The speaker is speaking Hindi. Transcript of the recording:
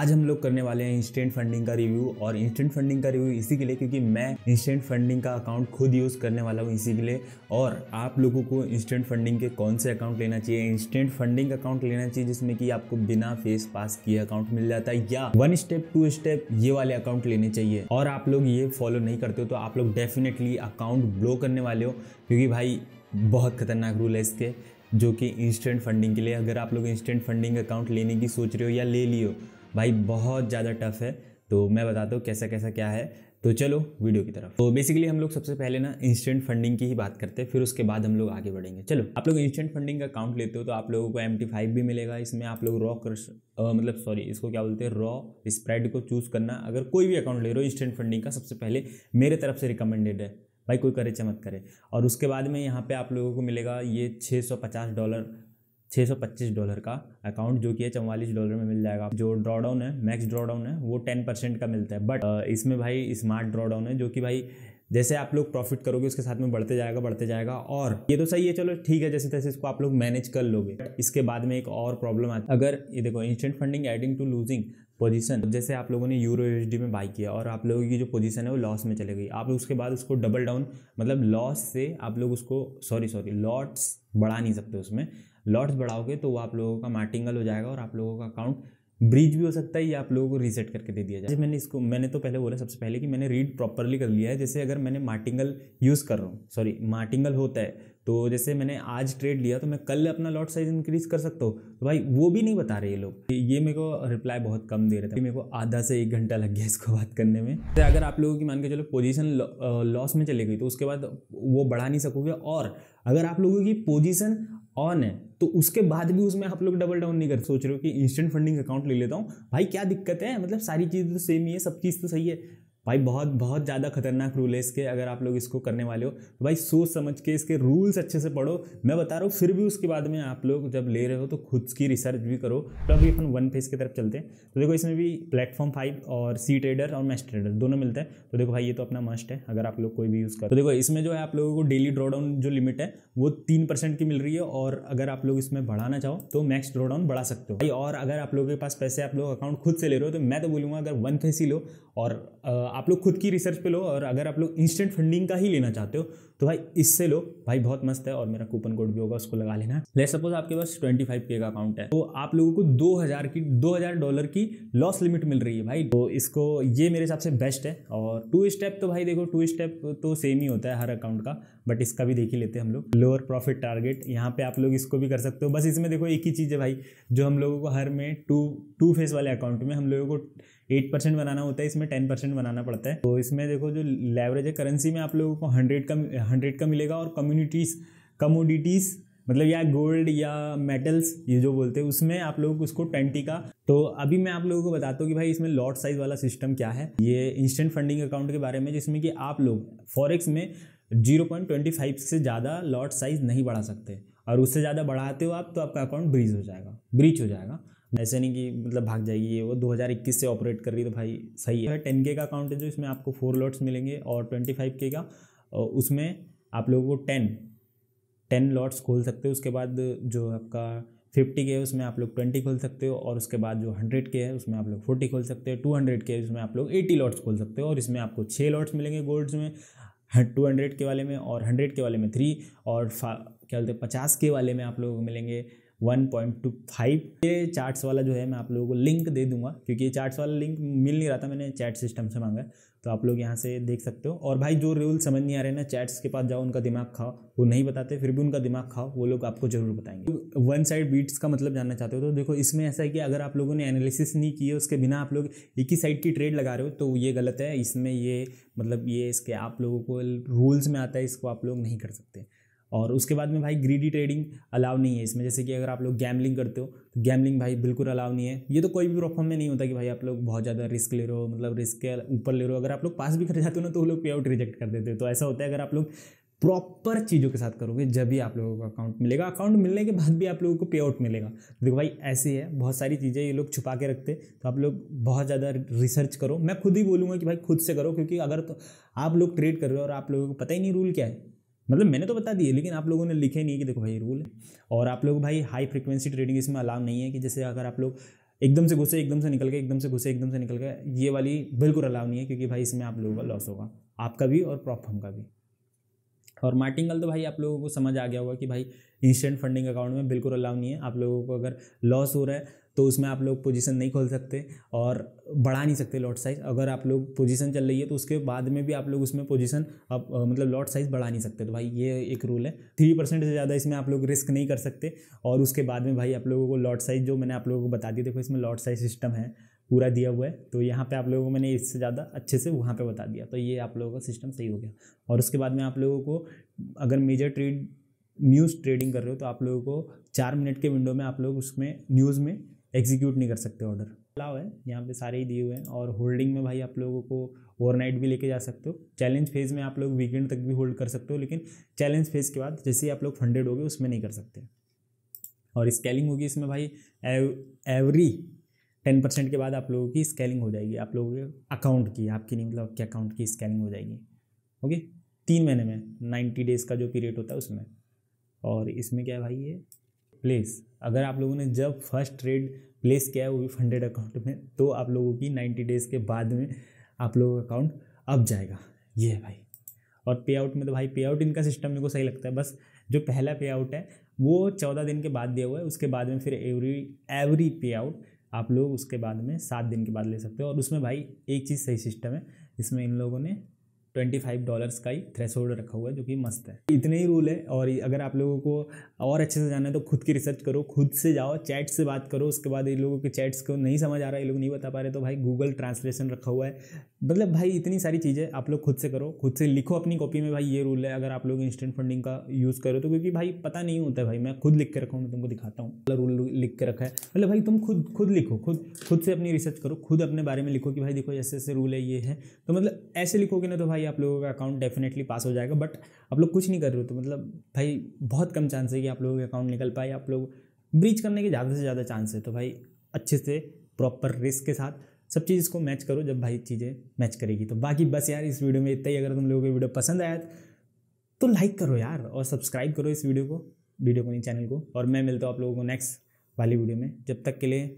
आज हम लोग करने वाले हैं इंस्टेंट फंडिंग का रिव्यू। और इंस्टेंट फंडिंग का रिव्यू इसी के लिए क्योंकि मैं इंस्टेंट फंडिंग का अकाउंट खुद यूज़ करने वाला हूँ इसी के लिए। और आप लोगों को इंस्टेंट फंडिंग के कौन से अकाउंट लेना चाहिए, इंस्टेंट फंडिंग अकाउंट लेना चाहिए जिसमें कि आपको बिना फेस पास किए अकाउंट मिल जाता है, या 1 स्टेप 2 स्टेप ये वाले अकाउंट लेने चाहिए। और आप लोग ये फॉलो नहीं करते हो तो आप लोग डेफिनेटली अकाउंट ब्लो करने वाले हो, क्योंकि भाई बहुत खतरनाक रूल है इसके, जो कि इंस्टेंट फंडिंग के लिए। अगर आप लोग इंस्टेंट फंडिंग अकाउंट लेने की सोच रहे हो या ले लियो, भाई बहुत ज़्यादा टफ है। तो मैं बताता हूँ कैसा कैसा क्या है। तो चलो वीडियो की तरफ। तो बेसिकली हम लोग सबसे पहले ना इंस्टेंट फंडिंग की ही बात करते हैं, फिर उसके बाद हम लोग आगे बढ़ेंगे। चलो, आप लोग इंस्टेंट फंडिंग का अकाउंट लेते हो तो आप लोगों को MT5 भी मिलेगा। इसमें आप लोग इसको क्या बोलते हैं, रॉ स्प्रेड को चूज़ करना। अगर कोई भी अकाउंट ले रहे हो इंस्टेंट फंडिंग का, सबसे पहले मेरे तरफ से रिकमेंडेड है भाई, कोई करे चमत करे। और उसके बाद में यहाँ पे आप लोगों को मिलेगा ये $625 का अकाउंट, जो कि है $44 में मिल जाएगा। जो ड्रॉडाउन है, मैक्स ड्रॉडाउन है, वो 10% का मिलता है। बट इसमें भाई स्मार्ट ड्रॉडाउन है, जो कि भाई जैसे आप लोग प्रॉफिट करोगे उसके साथ में बढ़ते जाएगा। और ये तो सही है, चलो ठीक है, जैसे तैसे इसको आप लोग मैनेज कर लोगे। इसके बाद में एक और प्रॉब्लम आती है। अगर ये देखो, instant funding adding to losing position, जैसे आप लोगों ने EURUSD में बाई किया और आप लोगों की जो पोजीशन है वो लॉस में चले गई, आप उसके बाद उसको डबल डाउन, मतलब लॉस से आप लोग उसको लॉट्स बढ़ा नहीं सकते। उसमें लॉट्स बढ़ाओगे तो वो आप लोगों का मार्टिंगल हो जाएगा और आप लोगों का अकाउंट ब्रीच भी हो सकता है, या आप लोगों को रीसेट करके दे दिया जाए। मैंने तो पहले बोला सबसे पहले कि मैंने रीड प्रॉपरली कर लिया है। जैसे अगर मैंने मार्टिंगल यूज़ कर रहा हूँ, मार्टिंगल होता है, तो जैसे मैंने आज ट्रेड लिया तो मैं कल अपना लॉट साइज इंक्रीज कर सकता हूँ। तो भाई वो भी नहीं बता रहे ये लोग। ये मेरे को रिप्लाई बहुत कम दे रहे थे, मेरे को आधा से 1 घंटा लग गया इसको बात करने में। तो अगर आप लोगों की मान के चलो पोजीशन लॉस में चली गई तो उसके बाद वो बढ़ा नहीं सकोगे। और अगर आप लोगों की पोजीशन ऑन है तो उसके बाद भी उसमें आप लोग डबल डाउन नहीं कर सोच रहे हो कि इंस्टेंट फंडिंग अकाउंट ले लेता हूँ, भाई क्या दिक्कत है, मतलब सारी चीज़ तो सेम ही है, सब चीज़ तो सही है भाई। बहुत ज़्यादा खतरनाक रूल है इसके। अगर आप लोग इसको करने वाले हो तो भाई सोच समझ के इसके रूल्स अच्छे से पढ़ो। मैं बता रहा हूँ, फिर भी उसके बाद में आप लोग जब ले रहे हो तो खुद की रिसर्च भी करो। तो अभी अपन वन फेज की तरफ चलते हैं। तो देखो, इसमें भी प्लेटफॉर्म 5 और सी ट्रेडर और मैक्स ट्रेडर दोनों मिलता है। तो देखो भाई, ये तो अपना मस्ट है अगर आप लोग कोई भी यूज़ करो। तो देखो, इसमें जो है आप लोगों को डेली ड्रॉडाउन जो लिमिट है वो 3% की मिल रही है। और अगर आप लोग इसमें बढ़ाना चाहो तो मैक्स ड्रॉडाउन बढ़ा सकते हो भाई। और अगर आप लोगों के पास पैसे, आप लोग अकाउंट खुद से ले रहे हो, तो मैं तो बोलूँगा अगर वन फेज ही लो और आप लोग खुद की रिसर्च पे लो। और अगर आप लोग इंस्टेंट फंडिंग का ही लेना चाहते हो तो भाई इससे लो, भाई बहुत मस्त है। और मेरा कूपन कोड भी होगा, उसको लगा लेना। लेट्स सपोज आपके पास 25K का अकाउंट है, तो आप लोगों को $2000 की लॉस लिमिट मिल रही है भाई। तो इसको, ये मेरे हिसाब से बेस्ट है। और 2 स्टेप तो भाई देखो, 2 स्टेप तो सेम ही होता है हर अकाउंट का, बट इसका भी देख ही लेते हैं हम लोग। लोअर प्रॉफिट टारगेट, यहाँ पे आप लोग इसको भी कर सकते हो। बस इसमें देखो एक ही चीज़ है भाई, जो हम लोगों को हर में टू फेस वाले अकाउंट में हम लोगों को 8% बनाना होता है, इसमें 10% बनाना पड़ता है। तो इसमें देखो, जो लेवरेज है करेंसी में आप लोगों को 100 का मिलेगा। और कमोडिटीज़ मतलब या गोल्ड या मेटल्स, ये जो बोलते हैं, उसमें आप लोगों को उसको 20 का। तो अभी मैं आप लोगों को बताता हूँ कि भाई इसमें लॉट साइज वाला सिस्टम क्या है, ये इंस्टेंट फंडिंग अकाउंट के बारे में, जिसमें कि आप लोग फॉरेक्स में 0.25 से ज़्यादा लॉट साइज नहीं बढ़ा सकते। और उससे ज़्यादा बढ़ाते हो आप तो आपका अकाउंट ब्रीच हो जाएगा। ऐसे नहीं कि मतलब भाग जाएगी। ये वो 2021 से ऑपरेट कर रही है, तो भाई सही है। 10K का अकाउंट है जो, इसमें आपको 4 लॉट्स मिलेंगे। और 25K का, उसमें आप लोगों को 10 लॉट्स खोल सकते हो। उसके बाद जो आपका 50K है उसमें आप लोग 20 खोल सकते हो। और उसके बाद जो 100K है उसमें आप लोग 40 खोल सकते हो। 200K है उसमें आप लोग 80 लॉट्स खोल सकते हो। और इसमें आपको 6 लॉट्स मिलेंगे गोल्ड्स में, 200K वाले में, और 100K वाले में 3, और क्या बोलते हैं 50K वाले में आप लोगों को मिलेंगे 1.25। ये चार्ट्स वाला जो है मैं आप लोगों को लिंक दे दूंगा, क्योंकि ये चार्ट्स वाला लिंक मिल नहीं रहा था, मैंने चैट सिस्टम से मांगा है, तो आप लोग यहाँ से देख सकते हो। और भाई जो रूल समझ नहीं आ रहे ना, चैट्स के पास जाओ, उनका दिमाग खाओ, वो नहीं बताते, फिर भी उनका दिमाग खाओ, वो लोग आपको जरूर बताएंगे। वन साइड बीट्स का मतलब जानना चाहते हो तो देखो, इसमें ऐसा है कि अगर आप लोगों ने एनालिसिस नहीं की है, उसके बिना आप लोग एक ही साइड की ट्रेड लगा रहे हो तो ये गलत है। इसमें ये मतलब ये इसके आप लोगों को रूल्स में आता है, इसको आप लोग नहीं कर सकते। और उसके बाद में भाई ग्रीडी ट्रेडिंग अलाउ नहीं है इसमें। जैसे कि अगर आप लोग गैम्बलिंग करते हो तो गैम्बलिंग भाई बिल्कुल अलाउ नहीं है। ये तो कोई भी प्लेटफॉर्म में नहीं होता कि भाई आप लोग बहुत ज़्यादा रिस्क ले रहे हो, मतलब रिस्क के ऊपर ले रहे हो। अगर आप लोग पास भी कर जाते हो ना तो वो लोग पे आउट रिजेक्ट कर देते हो। तो ऐसा होता है, अगर आप लोग प्रॉपर चीज़ों के साथ करोगे जब भी आप लोगों को अकाउंट मिलेगा। अकाउंट मिलने के बाद भी आप लोगों को पे आउट मिलेगा। देखो भाई ऐसे है, बहुत सारी चीज़ें ये लोग छुपा के रखते, तो आप लोग बहुत ज़्यादा रिसर्च करो। मैं खुद ही बोलूँगा कि भाई खुद से करो, क्योंकि अगर तो आप लोग ट्रेड कर रहे हो और आप लोगों को पता ही नहीं रूल क्या है, मतलब मैंने तो बता दिए लेकिन आप लोगों ने लिखे नहीं कि देखो भाई रूल है। और आप लोग भाई हाई फ्रिक्वेंसी ट्रेडिंग इसमें अलाउ नहीं है, कि जैसे अगर आप लोग एकदम से घुसे एकदम से निकल गए, एकदम से घुसे एकदम से निकल गए, ये वाली बिल्कुल अलाउ नहीं है, क्योंकि भाई इसमें आप लोगों का लॉस होगा, आपका भी और प्रॉप फर्म का भी। और मार्टिंगल तो भाई आप लोगों को समझ आ गया होगा कि भाई इंस्टेंट फंडिंग अकाउंट में बिल्कुल अलाउ नहीं है। आप लोगों को अगर लॉस हो रहा है तो उसमें आप लोग पोजीशन नहीं खोल सकते और बढ़ा नहीं सकते लॉट साइज। अगर आप लोग पोजीशन चल रही है तो उसके बाद में भी आप लोग उसमें पोजीशन मतलब लॉट साइज बढ़ा नहीं सकते। तो भाई ये एक रूल है। 3% से ज़्यादा इसमें आप लोग रिस्क नहीं कर सकते। और उसके बाद में भाई आप लोगों को लॉट साइज जो मैंने आप लोगों को बता दी, देखो इसमें लॉट साइज सिस्टम है पूरा दिया हुआ है, तो यहाँ पे आप लोगों को मैंने इससे ज़्यादा अच्छे से वहाँ पे बता दिया, तो ये आप लोगों का सिस्टम सही हो गया। और उसके बाद में आप लोगों को अगर मेजर ट्रेड न्यूज़ ट्रेडिंग कर रहे हो तो आप लोगों को 4 मिनट के विंडो में आप लोग उसमें न्यूज़ में एग्जीक्यूट नहीं कर सकते ऑर्डर। अलाउ है यहाँ पे सारे ही दिए हुए हैं। और होल्डिंग में भाई आप लोगों को ओवरनाइट भी लेके जा सकते हो। चैलेंज फेज़ में आप लोग वीकेंड तक भी होल्ड कर सकते हो, लेकिन चैलेंज फेज़ के बाद जैसे ही आप लोग फंडेड हो गए उसमें नहीं कर सकते। और स्केलिंग होगी इसमें भाई एवरी 10% के बाद आप लोगों की स्केलिंग हो जाएगी, आप लोगों के अकाउंट की, आपकी नहीं मतलब आपके अकाउंट की स्केलिंग हो जाएगी। ओके, 3 महीने में 90 डेज़ का जो पीरियड होता है उसमें। और इसमें क्या है भाई, ये प्लेस, अगर आप लोगों ने जब फर्स्ट ट्रेड प्लेस किया है वो भी फंडेड अकाउंट में, तो आप लोगों की 90 डेज़ के बाद में आप लोगों का अकाउंट अब जाएगा। ये है भाई। और पे आउट में तो भाई पे आउट इनका सिस्टम मेरे को सही लगता है। बस जो पहला पे आउट है वो 14 दिन के बाद दिया हुआ है, उसके बाद में फिर एवरी पे आउट आप लोग उसके बाद में 7 दिन के बाद ले सकते हो। और उसमें भाई एक चीज़ सही सिस्टम है, इसमें इन लोगों ने $25 का ही थ्रेशोल्ड रखा हुआ है, जो कि मस्त है। इतने ही रूल है। और अगर आप लोगों को और अच्छे से जानना है तो खुद की रिसर्च करो, खुद से जाओ, चैट से बात करो। उसके बाद इन लोगों के चैट्स को नहीं समझ आ रहा है, ये लोग नहीं बता पा रहे, तो भाई गूगल ट्रांसलेशन रखा हुआ है। मतलब भाई इतनी सारी चीज़ें आप लोग खुद से करो, खुद से लिखो अपनी कॉपी में भाई ये रूल है। अगर आप लोग इंस्टेंट फंडिंग का यूज़ करो तो, क्योंकि भाई पता नहीं होता है भाई, मैं खुद लिख के रखा हूँ, मैं तुमको दिखाता हूँ। रूल लिख के रखा है, मतलब भाई तुम खुद लिखो, खुद से अपनी रिसर्च करो, खुद अपने बारे में लिखो कि भाई देखो ऐसे ऐसे रूल है, ये है। तो मतलब ऐसे लिखोगे ना तो भाई आप लोगों का अकाउंट डेफिनेटली पास हो जाएगा। बट आप लोग कुछ नहीं कर रहे हो तो मतलब भाई बहुत कम चांस है कि आप लोगों के अकाउंट निकल पाए। आप लोग ब्रीच करने के ज़्यादा से ज़्यादा चांस है। तो भाई अच्छे से प्रॉपर रिस्क के साथ सब चीज़ को मैच करो, जब भाई चीज़ें मैच करेगी तो। बाकी बस यार इस वीडियो में इतना ही। अगर तुम लोगों को वीडियो पसंद आया तो लाइक करो यार, और सब्सक्राइब करो इस वीडियो को नहीं, चैनल को। और मैं मिलता हूँ आप लोगों को नेक्स्ट वाली वीडियो में। जब तक के लिए